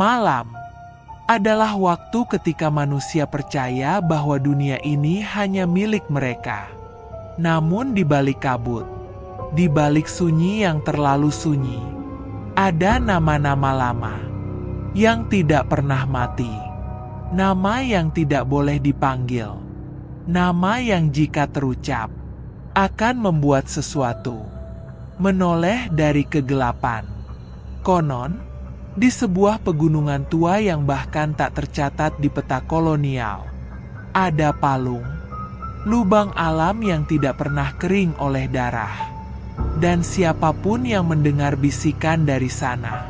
Malam adalah waktu ketika manusia percaya bahwa dunia ini hanya milik mereka. Namun di balik kabut, di balik sunyi yang terlalu sunyi, ada nama-nama lama yang tidak pernah mati. Nama yang tidak boleh dipanggil. Nama yang jika terucap akan membuat sesuatu menoleh dari kegelapan. Konon, di sebuah pegunungan tua yang bahkan tak tercatat di peta kolonial, ada palung, lubang alam yang tidak pernah kering oleh darah. Dan siapapun yang mendengar bisikan dari sana,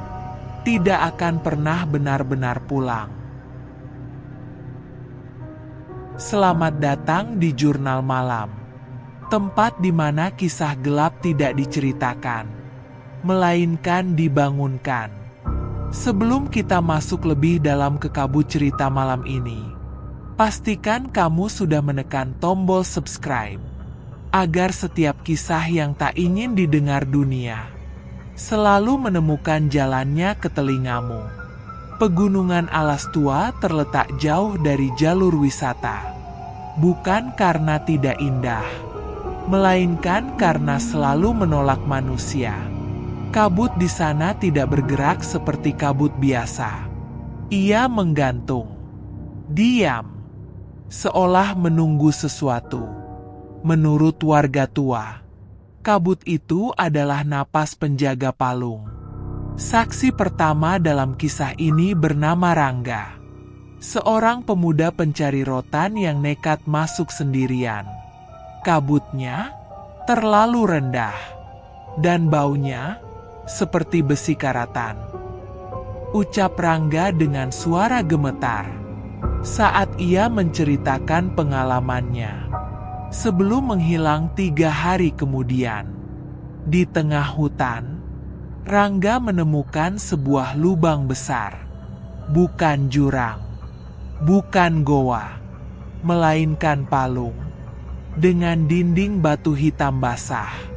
tidak akan pernah benar-benar pulang. Selamat datang di Jurnal Malam, tempat di mana kisah gelap tidak diceritakan, melainkan dibangunkan. Sebelum kita masuk lebih dalam ke kabut cerita malam ini, pastikan kamu sudah menekan tombol subscribe, agar setiap kisah yang tak ingin didengar dunia selalu menemukan jalannya ke telingamu. Pegunungan Alas Tua terletak jauh dari jalur wisata, bukan karena tidak indah, melainkan karena selalu menolak manusia. Kabut di sana tidak bergerak seperti kabut biasa. Ia menggantung, diam, seolah menunggu sesuatu. Menurut warga tua, kabut itu adalah napas penjaga palung. Saksi pertama dalam kisah ini bernama Rangga, seorang pemuda pencari rotan yang nekat masuk sendirian. Kabutnya terlalu rendah, dan baunya seperti besi karatan. Ucap Rangga dengan suara gemetar saat ia menceritakan pengalamannya. Sebelum menghilang 3 hari kemudian, di tengah hutan, Rangga menemukan sebuah lubang besar. Bukan jurang, bukan goa, melainkan palung dengan dinding batu hitam basah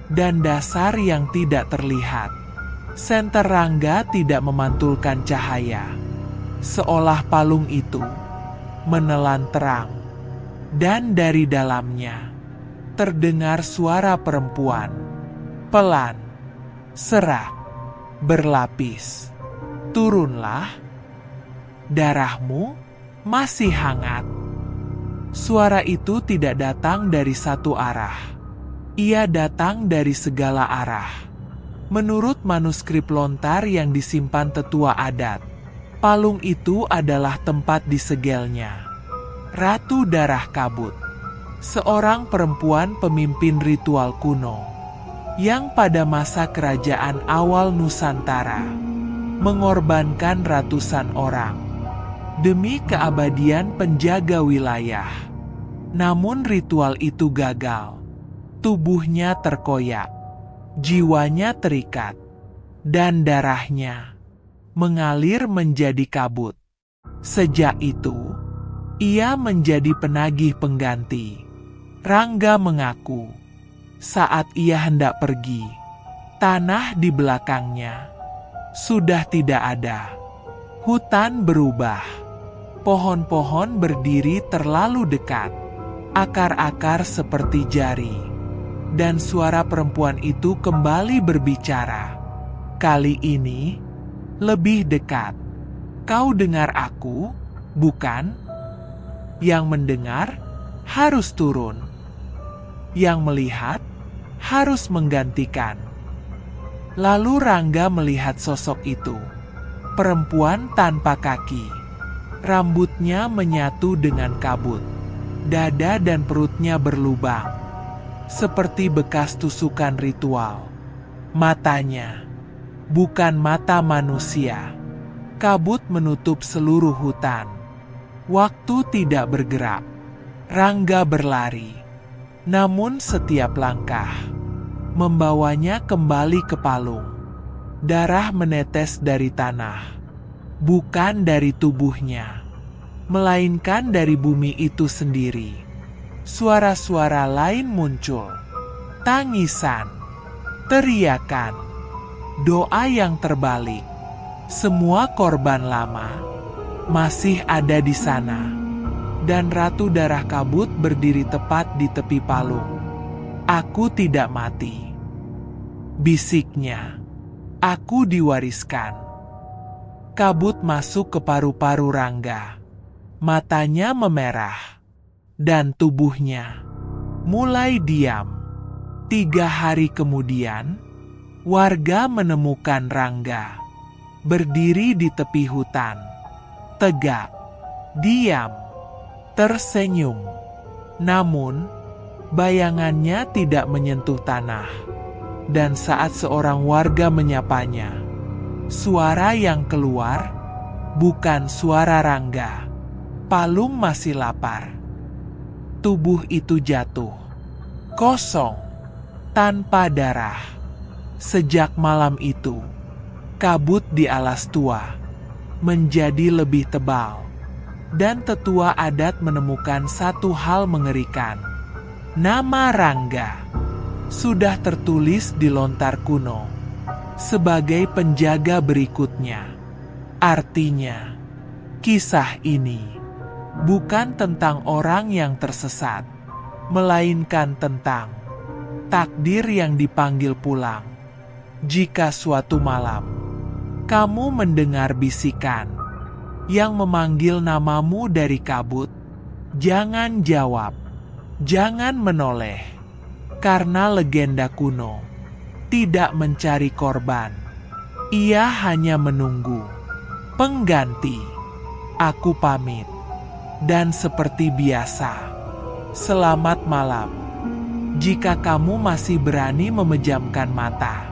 dan dasar yang tidak terlihat. Senter Rangga tidak memantulkan cahaya, seolah palung itu menelan terang. Dan dari dalamnya terdengar suara perempuan, pelan, serak, berlapis. Turunlah, darahmu masih hangat. Suara itu tidak datang dari satu arah. Ia datang dari segala arah. Menurut manuskrip lontar yang disimpan tetua adat, palung itu adalah tempat disegelnya Ratu Darah Kabut, seorang perempuan pemimpin ritual kuno, yang pada masa kerajaan awal Nusantara, mengorbankan ratusan orang, demi keabadian penjaga wilayah. Namun ritual itu gagal, tubuhnya terkoyak, jiwanya terikat, dan darahnya mengalir menjadi kabut. Sejak itu, ia menjadi penagih pengganti. Rangga mengaku, saat ia hendak pergi, tanah di belakangnya sudah tidak ada. Hutan berubah, pohon-pohon berdiri terlalu dekat, akar-akar seperti jari, dan suara perempuan itu kembali berbicara. Kali ini lebih dekat. Kau dengar aku, bukan? Yang mendengar harus turun, yang melihat harus menggantikan. Lalu Rangga melihat sosok itu, perempuan tanpa kaki. Rambutnya menyatu dengan kabut, dada dan perutnya berlubang, seperti bekas tusukan ritual. Matanya bukan mata manusia. Kabut menutup seluruh hutan. Waktu tidak bergerak. Rangga berlari. Namun setiap langkah membawanya kembali ke palung. Darah menetes dari tanah. Bukan dari tubuhnya, melainkan dari bumi itu sendiri. Suara-suara lain muncul. Tangisan, teriakan, doa yang terbalik. Semua korban lama masih ada di sana, dan Ratu Darah Kabut berdiri tepat di tepi palung. Aku tidak mati, bisiknya. Aku diwariskan. Kabut masuk ke paru-paru Rangga. Matanya memerah, dan tubuhnya mulai diam. 3 hari kemudian, warga menemukan Rangga berdiri di tepi hutan, tegak, diam, tersenyum. Namun, bayangannya tidak menyentuh tanah. Dan saat seorang warga menyapanya, suara yang keluar bukan suara Rangga. Palung masih lapar. Tubuh itu jatuh, kosong, tanpa darah. Sejak malam itu, kabut di alas tua menjadi lebih tebal, dan tetua adat menemukan satu hal mengerikan. Nama Rangga sudah tertulis di lontar kuno sebagai penjaga berikutnya. Artinya, kisah ini bukan tentang orang yang tersesat, melainkan tentang takdir yang dipanggil pulang. Jika suatu malam kamu mendengar bisikan yang memanggil namamu dari kabut, jangan jawab, jangan menoleh, karena legenda kuno tidak mencari korban. Ia hanya menunggu pengganti. Aku pamit, dan seperti biasa, selamat malam. Jika kamu masih berani memejamkan mata.